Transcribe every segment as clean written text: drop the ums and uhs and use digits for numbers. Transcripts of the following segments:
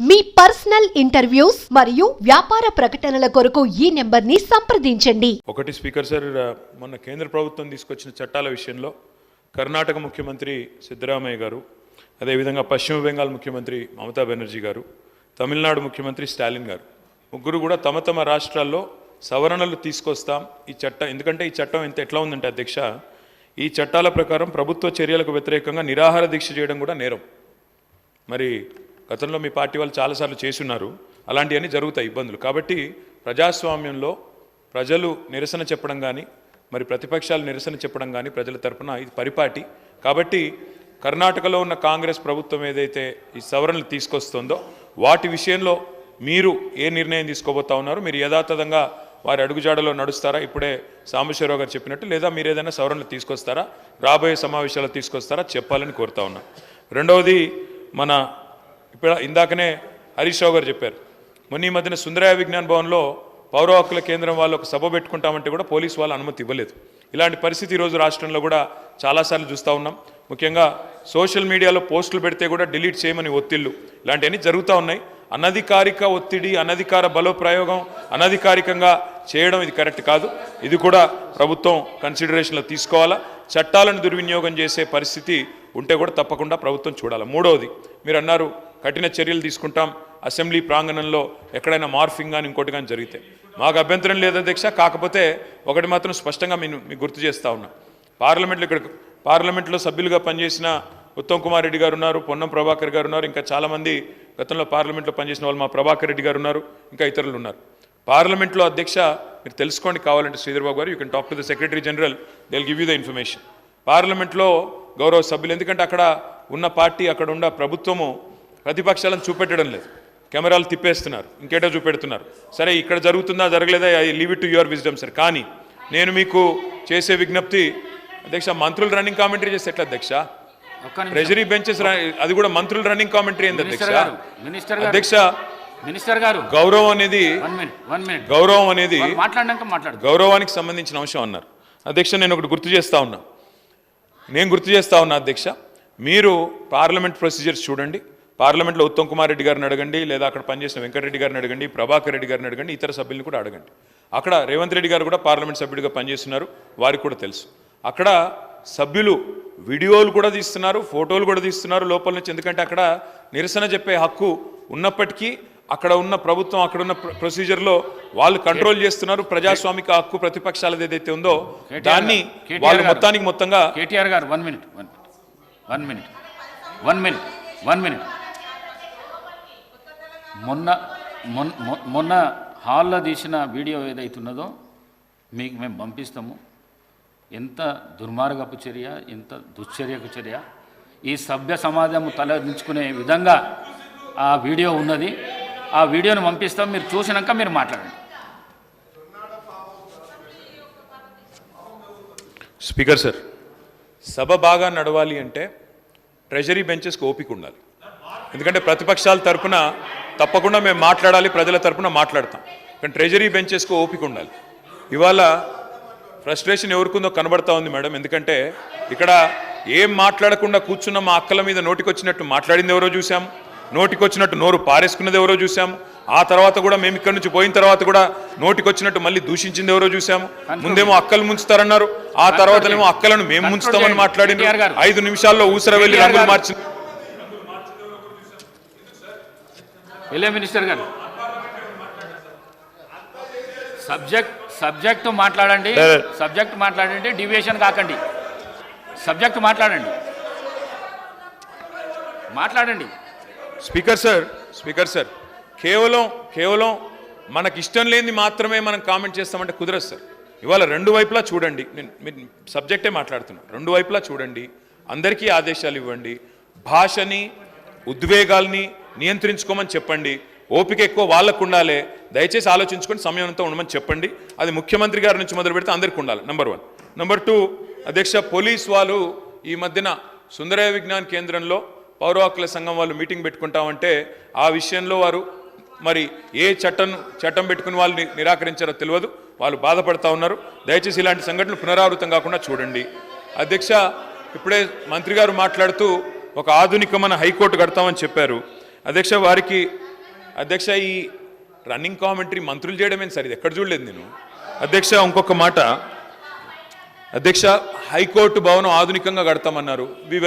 మీ personal interviews మరియు వ్యాపార ప్రకటనల కొరకు ఈ నెంబర్ని సంప్రదించండి. ఒకటి స్పీకర్ సార్, మొన్న కేంద్ర ప్రభుత్వం తీసుకొచ్చిన చట్టాల విషయంలో కర్ణాటక ముఖ్యమంత్రి సిద్ధరామయ్య గారు, అదేవిధంగా పశ్చిమ బెంగాల్ ముఖ్యమంత్రి మమతా బెనర్జీ గారు, తమిళనాడు ముఖ్యమంత్రి స్టాలిన్ గారు ముగ్గురు కూడా తమ తమ రాష్ట్రాల్లో సవరణలు తీసుకొస్తాం ఈ చట్టం. ఎందుకంటే ఈ చట్టం ఎట్లా ఉందంటే అధ్యక్ష, ఈ చట్టాల ప్రకారం ప్రభుత్వ చర్యలకు వ్యతిరేకంగా నిరాహార దీక్ష చేయడం కూడా నేరం. మరి గతంలో మీ పార్టీ వాళ్ళు చాలాసార్లు చేసున్నారు, అలాంటివన్నీ జరుగుతాయి ఇబ్బందులు. కాబట్టి ప్రజాస్వామ్యంలో ప్రజలు నిరసన చెప్పడం కానీ, మరి ప్రతిపక్షాలు నిరసన చెప్పడం కానీ ప్రజల తరపున ఇది పరిపాటి. కాబట్టి కర్ణాటకలో ఉన్న కాంగ్రెస్ ప్రభుత్వం ఏదైతే ఈ సవరణలు తీసుకొస్తుందో వాటి విషయంలో మీరు ఏ నిర్ణయం తీసుకోబోతా ఉన్నారు? మీరు యథాతథంగా వారి అడుగుజాడలో నడుస్తారా, ఇప్పుడే సాంబశివరావు గారు చెప్పినట్టు, లేదా మీరు ఏదైనా సవరణలు తీసుకొస్తారా, రాబోయే సమావేశాలు తీసుకొస్తారా చెప్పాలని కోరుతా ఉన్నా. రెండవది, మన ఇప్పుడు ఇందాకనే హరీష్ రావు గారు చెప్పారు, మొన్న ఈ మధ్యన సుందరయ్య విజ్ఞాన్ భవన్లో పౌర హక్కుల కేంద్రం వాళ్ళు ఒక సభ పెట్టుకుంటామంటే కూడా పోలీసు వాళ్ళు అనుమతి ఇవ్వలేదు. ఇలాంటి పరిస్థితి ఈరోజు రాష్ట్రంలో కూడా చాలాసార్లు చూస్తూ ఉన్నాం. ముఖ్యంగా సోషల్ మీడియాలో పోస్టులు పెడితే కూడా డిలీట్ చేయమని ఒత్తిళ్లు ఇలాంటివన్నీ జరుగుతూ ఉన్నాయి. అనధికారిక ఒత్తిడి, అనధికార బలోప్రయోగం, అనధికారికంగా చేయడం ఇది కరెక్ట్ కాదు. ఇది కూడా ప్రభుత్వం కన్సిడరేషన్లో తీసుకోవాలా. చట్టాలను దుర్వినియోగం చేసే పరిస్థితి ఉంటే కూడా తప్పకుండా ప్రభుత్వం చూడాలి. మూడవది, మీరు అన్నారు కఠిన చర్యలు తీసుకుంటాం అసెంబ్లీ ప్రాంగణంలో ఎక్కడైనా మార్ఫింగ్ కానీ ఇంకోటి కానీ జరిగితే. మాకు అభ్యంతరం లేదు అధ్యక్ష. కాకపోతే ఒకటి మాత్రం స్పష్టంగా మీకు గుర్తు చేస్తూ ఉన్నా, పార్లమెంట్లో సభ్యులుగా పనిచేసిన ఉత్తమ్ కుమార్ రెడ్డి గారు ఉన్నారు, పొన్నం ప్రభాకర్ గారు ఉన్నారు, ఇంకా చాలామంది గతంలో పార్లమెంట్లో పనిచేసిన వాళ్ళు, మా ప్రభాకర్ రెడ్డి గారు ఉన్నారు, ఇంకా ఇతరులు ఉన్నారు. పార్లమెంట్లో అధ్యక్ష మీరు తెలుసుకోండి కావాలంటే శ్రీధర్ బాబు గారు, you can talk to the secretary general, they will give you the information. పార్లమెంట్లో గౌరవ సభ్యులు, ఎందుకంటే అక్కడ ఉన్న పార్టీ, అక్కడ ఉన్న ప్రభుత్వము ప్రతిపక్షాలను చూపెట్టడం లేదు, కెమెరాలు తిప్పేస్తున్నారు, ఇంకేటో చూపెడుతున్నారు. సరే ఇక్కడ జరుగుతుందా జరగలేదా, I leave it to your wisdom sir. కానీ నేను మీకు చేసే విజ్ఞప్తి అధ్యక్ష, మంత్రులు రన్నింగ్ కామెంటరీ చేస్తే ఎట్లా అధ్యక్ష? ట్రెజరీ బెంచెస్ అది కూడా మంత్రులు రన్నింగ్ కామెంటరీ ఏంది అధ్యక్ష? అధ్యక్ష, మినిస్టర్ గారు గౌరవం అనేది గౌరవానికి సంబంధించిన అంశం అన్నారు అధ్యక్ష. నేను ఒకటి గుర్తు చేస్తా ఉన్నా అధ్యక్ష, మీరు పార్లమెంట్ ప్రొసీజర్స్ చూడండి. పార్లమెంట్లో ఉత్తమ్ కుమార్ రెడ్డి గారిని అడగండి, లేదా అక్కడ పనిచేసిన వెంకటరెడ్డి గారిని అడగండి, ప్రభాకర్ రెడ్డి గారిని అడగండి, ఇతర సభ్యులను కూడా అడగండి. అక్కడ రేవంత్ రెడ్డి గారు కూడా పార్లమెంట్ సభ్యుడిగా పనిచేస్తున్నారు, వారికి కూడా తెలుసు. అక్కడ సభ్యులు వీడియోలు కూడా తీస్తున్నారు, ఫోటోలు కూడా తీస్తున్నారు లోపల నుంచి. ఎందుకంటే అక్కడ నిరసన చెప్పే హక్కు ఉన్నప్పటికీ అక్కడ ఉన్న ప్రభుత్వం, అక్కడ ఉన్న ప్రొసీజర్లో వాళ్ళు కంట్రోల్ చేస్తున్నారు. ప్రజాస్వామిక హక్కు ప్రతిపక్షాలది ఏదైతే ఉందో దాన్ని వాళ్ళు మొత్తంగా. కేటీఆర్ గారు 1 మినిట్. మొన్న హాల్లో తీసిన వీడియో ఏదైతున్నదో మీకు మేము పంపిస్తాము. ఎంత దుర్మార్గపు చర్య, ఎంత దుశ్చర్యకు చర్య, ఈ సభ్య సమాజం తలదించుకునే విధంగా ఆ వీడియో ఉన్నది. ఆ వీడియోను పంపిస్తాం, మీరు చూసినాక మీరు మాట్లాడండి. స్పీకర్ సార్, సభ బాగా నడవాలి అంటే ట్రెజరీ బెంచెస్కి ఓపిక ఉండాలి. ఎందుకంటే ప్రతిపక్షాల తరపున తప్పకుండా మేము మాట్లాడాలి, ప్రజల తరపున మాట్లాడతాం, కానీ ట్రెజరీ బెంచెస్కి ఓపిక ఉండాలి. ఇవాళ ఫ్రస్ట్రేషన్ ఎవరికుందో కనబడతా ఉంది మేడం. ఎందుకంటే ఇక్కడ ఏం మాట్లాడకుండా కూర్చున్న మా అక్కల మీద నోటికొచ్చినట్టు మాట్లాడింది ఎవరో చూసాం, నోటికొచ్చినట్టు నోరు పారేసుకున్నది ఎవరో చూసాము. ఆ తర్వాత కూడా మేము ఇక్కడ నుంచి పోయిన తర్వాత కూడా నోటికొచ్చినట్టు మళ్ళీ దూషించింది ఎవరో చూసాము. ముందేమో అక్కలు ముంచుతారన్నారు, ఆ తర్వాతనేమో అక్కలను మేము ముంచుతామని మాట్లాడింది. 5 నిమిషాల్లో ఊసర వెళ్ళి రంగులు మార్చింది. మినిస్టర్ గారు సబ్జెక్ట్ మాట్లాడండి, డివియేషన్ కాకండి. సబ్జెక్ట్ మాట్లాడండి. స్పీకర్ సార్, కేవలం మనకి ఇష్టం లేనిది మాత్రమే మనం కామెంట్ చేస్తామంటే కుదరదు సార్. ఇవాళ రెండు వైపులా చూడండి, నేను సబ్జెక్టే మాట్లాడుతున్నా, రెండు వైపులా చూడండి, అందరికీ ఆదేశాలు ఇవ్వండి, భాషని ఉద్వేగాల్ని నియంత్రించుకోమని చెప్పండి. ఓపిక ఎక్కువ వాళ్ళకు ఉండాలి, దయచేసి ఆలోచించుకొని సమయంతో ఉండమని చెప్పండి. అది ముఖ్యమంత్రి గారి నుంచి మొదలు పెడితే అందరికీ ఉండాలి, నెంబర్ 1. నెంబర్ 2, అధ్యక్ష, పోలీస్ వాళ్ళు ఈ మధ్యన సుందరయ్య విజ్ఞాన్ కేంద్రంలో పౌర హక్కుల సంఘం వాళ్ళు మీటింగ్ పెట్టుకుంటామంటే ఆ విషయంలో వారు మరి ఏ చట్టం పెట్టుకుని వాళ్ళని నిరాకరించారో తెలియదు, వాళ్ళు బాధపడతా ఉన్నారు. దయచేసి ఇలాంటి సంఘటనలు పునరావృతం కాకుండా చూడండి. అధ్యక్ష, ఇప్పుడే మంత్రి గారు మాట్లాడుతూ ఒక ఆధునికమైన హైకోర్టు కడతామని చెప్పారు. అధ్యక్ష, వారికి అధ్యక్ష ఈ రన్నింగ్ కామెంటరీ మంత్రులు చేయడమే సార్, ఇది ఎక్కడ చూడలేదు నేను. అధ్యక్ష ఇంకొక మాట, అధ్యక్ష హైకోర్టు భవనం ఆధునికంగా కడతామన్నారు, వి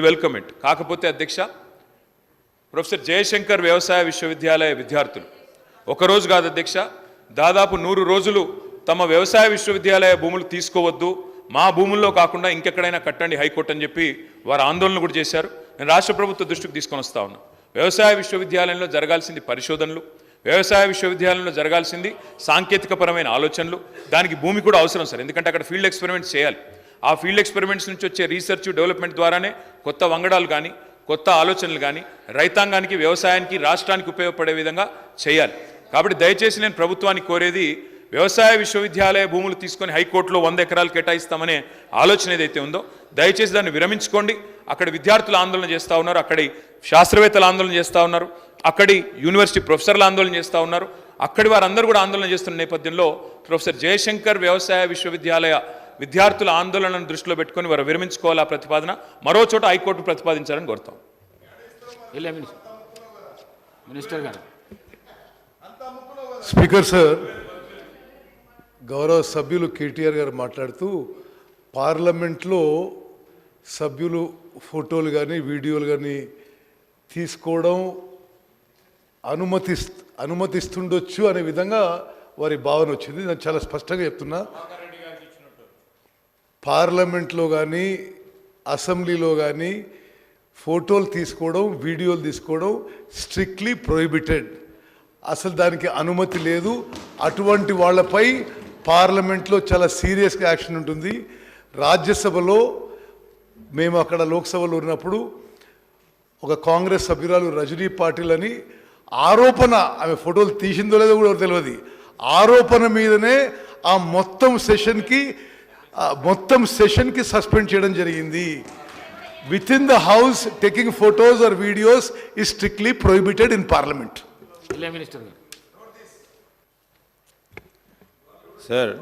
వెల్కమ్ ఇట్. కాకపోతే అధ్యక్ష ప్రొఫెసర్ జయశంకర్ వ్యవసాయ విశ్వవిద్యాలయ విద్యార్థులు ఒకరోజు కాదు అధ్యక్ష, దాదాపు 100 రోజులు తమ వ్యవసాయ విశ్వవిద్యాలయ భూములు తీసుకోవద్దు, మా భూముల్లో కాకుండా ఇంకెక్కడైనా కట్టండి హైకోర్టు అని చెప్పి వారు ఆందోళన కూడా చేశారు. నేను రాష్ట్ర ప్రభుత్వ దృష్టికి తీసుకొని వస్తా ఉన్నా. వ్యవసాయ విశ్వవిద్యాలయంలో జరగాల్సింది పరిశోధనలు, వ్యవసాయ విశ్వవిద్యాలయంలో జరగాల్సింది సాంకేతికపరమైన ఆలోచనలు, దానికి భూమి కూడా అవసరం సార్, ఎందుకంటే అక్కడ ఫీల్డ్ ఎక్స్పెరిమెంట్స్ చేయాలి. ఆ ఫీల్డ్ ఎక్స్పెరిమెంట్స్ నుంచి వచ్చే రీసెర్చ్ డెవలప్మెంట్ ద్వారానే కొత్త వంగడాలు కానీ కొత్త ఆలోచనలు కానీ రైతాంగానికి వ్యవసాయానికి రాష్ట్రానికి ఉపయోగపడే విధంగా చేయాలి. కాబట్టి దయచేసి నేను ప్రభుత్వానికి కోరేది, వ్యవసాయ విశ్వవిద్యాలయ భూములు తీసుకొని హైకోర్టులో 100 ఎకరాలు కేటాయిస్తామనే ఆలోచన ఏదైతే ఉందో దయచేసి దాన్ని విరమించుకోండి. అక్కడ విద్యార్థులు ఆందోళన చేస్తూ ఉన్నారు, అక్కడి శాస్త్రవేత్తలు ఆందోళన చేస్తూ ఉన్నారు, అక్కడి యూనివర్సిటీ ప్రొఫెసర్లు ఆందోళన చేస్తూ ఉన్నారు, అక్కడి వారందరూ కూడా ఆందోళన చేస్తున్న నేపథ్యంలో ప్రొఫెసర్ జయశంకర్ వ్యవసాయ విశ్వవిద్యాలయ విద్యార్థుల ఆందోళనను దృష్టిలో పెట్టుకొని వారు విరమించుకోవాలి. ఆ ప్రతిపాదన మరో చోట హైకోర్టు ప్రతిపాదించాలని కోరుతాం. మినిస్టర్ గారు. స్పీకర్ సార్, గౌరవ సభ్యులు కేటీఆర్ గారు మాట్లాడుతూ పార్లమెంట్లో సభ్యులు ఫోటోలు కానీ వీడియోలు కానీ తీసుకోవడం అనుమతిస్తుండొచ్చు అనే విధంగా వారి భావన వచ్చింది. నేను చాలా స్పష్టంగా చెప్తున్నా, పార్లమెంట్లో కానీ అసెంబ్లీలో కానీ ఫోటోలు తీసుకోవడం వీడియోలు తీసుకోవడం స్ట్రిక్ట్లీ ప్రొహిబిటెడ్. అసలు దానికి అనుమతి లేదు. అటువంటి వాళ్ళపై పార్లమెంట్లో చాలా సీరియస్గా యాక్షన్ ఉంటుంది. రాజ్యసభలో మేము అక్కడ లోక్సభలో ఉన్నప్పుడు ఒక కాంగ్రెస్ సభ్యురాలు రజనీ పాటిల్ అని ఆరోపణ, ఆమె ఫోటోలు తీసిందో లేదో కూడా తెలియదు, ఆరోపణ మీదనే ఆ మొత్తం సెషన్కి సస్పెండ్ చేయడం జరిగింది. Within the house taking photos or videos is strictly prohibited in parliament. Minister గారు. సార్,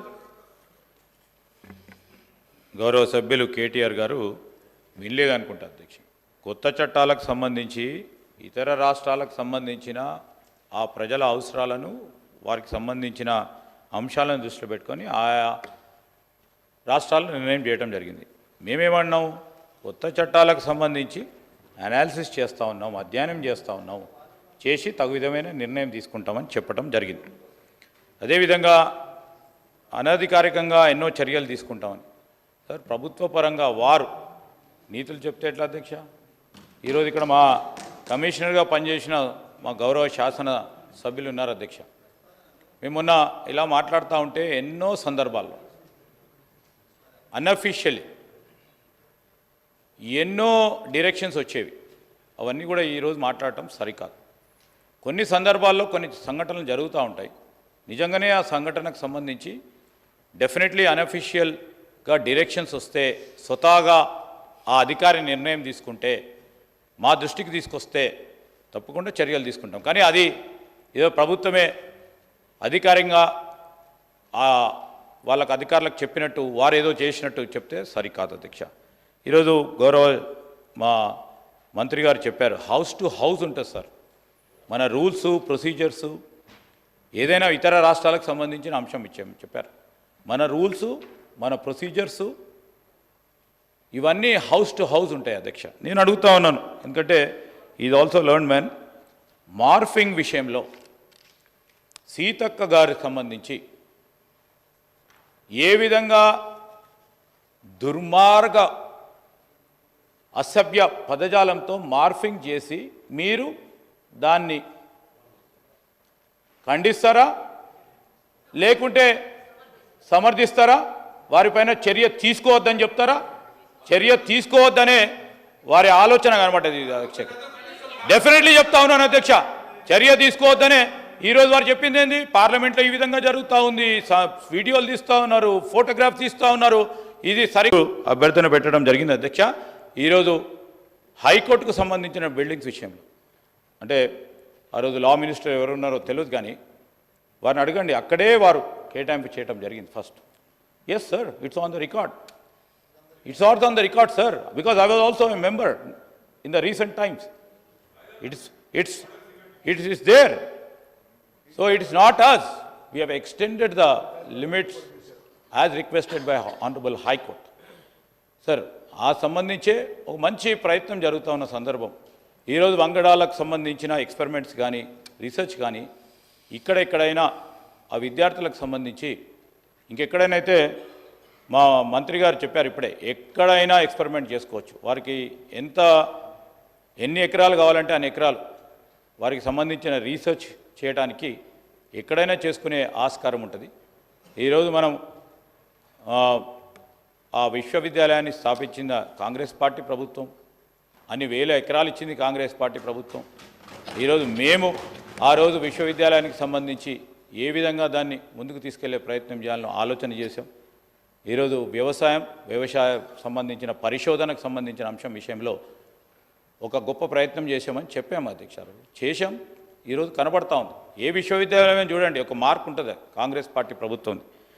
గౌరవ సభ్యులు కేటీఆర్ గారు వినలేదు అనుకుంటా అధ్యక్ష. కొత్త చట్టాలకు సంబంధించి ఇతర రాష్ట్రాలకు సంబంధించిన ఆ ప్రజల అవసరాలను వారికి సంబంధించిన అంశాలను దృష్టిలో పెట్టుకొని ఆయా రాష్ట్రాలను నిర్ణయం చేయడం జరిగింది. మేమేమన్నాం, కొత్త చట్టాలకు సంబంధించి అనాలిసిస్ చేస్తూ ఉన్నాం, అధ్యయనం చేస్తూ ఉన్నాం, చేసి తగు విధమైన నిర్ణయం తీసుకుంటామని చెప్పడం జరిగింది. అదేవిధంగా అనధికారికంగా ఎన్నో చర్యలు తీసుకుంటామని. సార్, ప్రభుత్వ పరంగా వారు నీతులు చెప్తే ఎట్లా అధ్యక్ష? ఈరోజు ఇక్కడ మా కమిషనర్గా పనిచేసిన మా గౌరవ శాసన సభ్యులు ఉన్నారు అధ్యక్ష. మేము మొన్న ఇలా మాట్లాడుతూ ఉంటే ఎన్నో సందర్భాల్లో అన్అఫీషియల్లీ ఎన్నో డైరెక్షన్స్ వచ్చేవి. అవన్నీ కూడా ఈరోజు మాట్లాడటం సరికాదు. కొన్ని సందర్భాల్లో కొన్ని సంఘటనలు జరుగుతూ ఉంటాయి. నిజంగానే ఆ సంఘటనకు సంబంధించి డెఫినెట్లీ అన్అఫీషియల్గా డైరెక్షన్స్ వస్తే స్వతహాగా ఆ అధికారి నిర్ణయం తీసుకుంటే మా దృష్టికి తీసుకొస్తే తప్పకుండా చర్యలు తీసుకుంటాం. కానీ అది ఏదో ప్రభుత్వమే అధికారికంగా వాళ్ళకు అధికారులకు చెప్పినట్టు వారు ఏదో చేసినట్టు చెప్తే సరికాదు అధ్యక్ష. ఈరోజు గౌరవ మా మంత్రి గారు చెప్పారు, హౌస్ టు హౌస్ ఉంటుంది సార్. మన రూల్స్ ప్రొసీజర్సు ఏదైనా ఇతర రాష్ట్రాలకు సంబంధించిన అంశం చెప్పారు. మన రూల్సు మన ప్రొసీజర్సు ఇవన్నీ హౌస్ టు హౌస్ ఉంటాయి అధ్యక్ష. నేను అడుగుతా ఉన్నాను, ఎందుకంటే is also learn man. Morphing విషయంలో సీతక్క గారికి సంబంధించి ఏ విధంగా దుర్మార్గ అసభ్య పదజాలంతో మార్ఫింగ్ చేసి మీరు దాన్ని ఖండిస్తారా లేకుంటే సమర్థిస్తారా? వారిపైన చర్య తీసుకోవద్దని చెప్తారా? చర్య తీసుకోవద్దనే వారి ఆలోచన కనబడ్డది అధ్యక్ష. డెఫినెట్లీ చెప్తా ఉన్నాను అధ్యక్ష, చర్య తీసుకోవద్దనే ఈరోజు వారు చెప్పింది ఏంది? పార్లమెంట్లో ఈ విధంగా జరుగుతూ ఉంది, వీడియోలు తీస్తూ ఉన్నారు, ఫోటోగ్రాఫ్ తీస్తూ ఉన్నారు, ఇది సరి అభ్యర్థన పెట్టడం జరిగింది అధ్యక్ష. ఈరోజు హైకోర్టుకు సంబంధించిన బిల్డింగ్స్ విషయంలో అంటే ఆ రోజు లా మినిస్టర్ ఎవరున్నారో తెలియదు, కానీ వారిని అడగండి, అక్కడే వారు కేటాయింపు చేయడం జరిగింది first. Yes sir, it's on the record. It's also on the record, sir, because I was also a member in the recent times. It is there. So it is not us. We have extended the limits as requested by Honorable High Court. Sir ఆ సంబంధించే ఒక మంచి ప్రయత్నం జరుగుతూ ఉన్న సందర్భం ఈరోజు వంగడాలకు సంబంధించిన experiments కానీ రీసెర్చ్ కానీ ఎక్కడైనా ఆ విద్యార్థులకు సంబంధించి ఇంకెక్కడైనా మా మంత్రి గారు చెప్పారు ఇప్పుడే ఎక్కడైనా ఎక్స్పెరిమెంట్ చేసుకోవచ్చు. వారికి ఎన్ని ఎకరాలు కావాలంటే అన్ని ఎకరాలు వారికి సంబంధించిన రీసెర్చ్ చేయడానికి ఎక్కడైనా చేసుకునే ఆస్కారం ఉంటుంది. ఈరోజు మనం ఆ విశ్వవిద్యాలయాన్ని స్థాపించిన కాంగ్రెస్ పార్టీ ప్రభుత్వం, అన్ని వేల ఎకరాలు ఇచ్చింది కాంగ్రెస్ పార్టీ ప్రభుత్వం. ఈరోజు మేము ఆ రోజు విశ్వవిద్యాలయానికి సంబంధించి ఏ విధంగా దాన్ని ముందుకు తీసుకెళ్లే ప్రయత్నం చేయాలని ఆలోచన చేశాం. ఈరోజు వ్యవసాయ సంబంధించిన పరిశోధనకు సంబంధించిన అంశం విషయంలో ఒక గొప్ప ప్రయత్నం చేశామని చెప్పాము అధ్యక్షులు. చేశాం, ఈరోజు కనబడతా ఉంది. ఏ విశ్వవిద్యాలయం చూడండి ఒక మార్క్ ఉంటుంది కాంగ్రెస్ పార్టీ ప్రభుత్వం.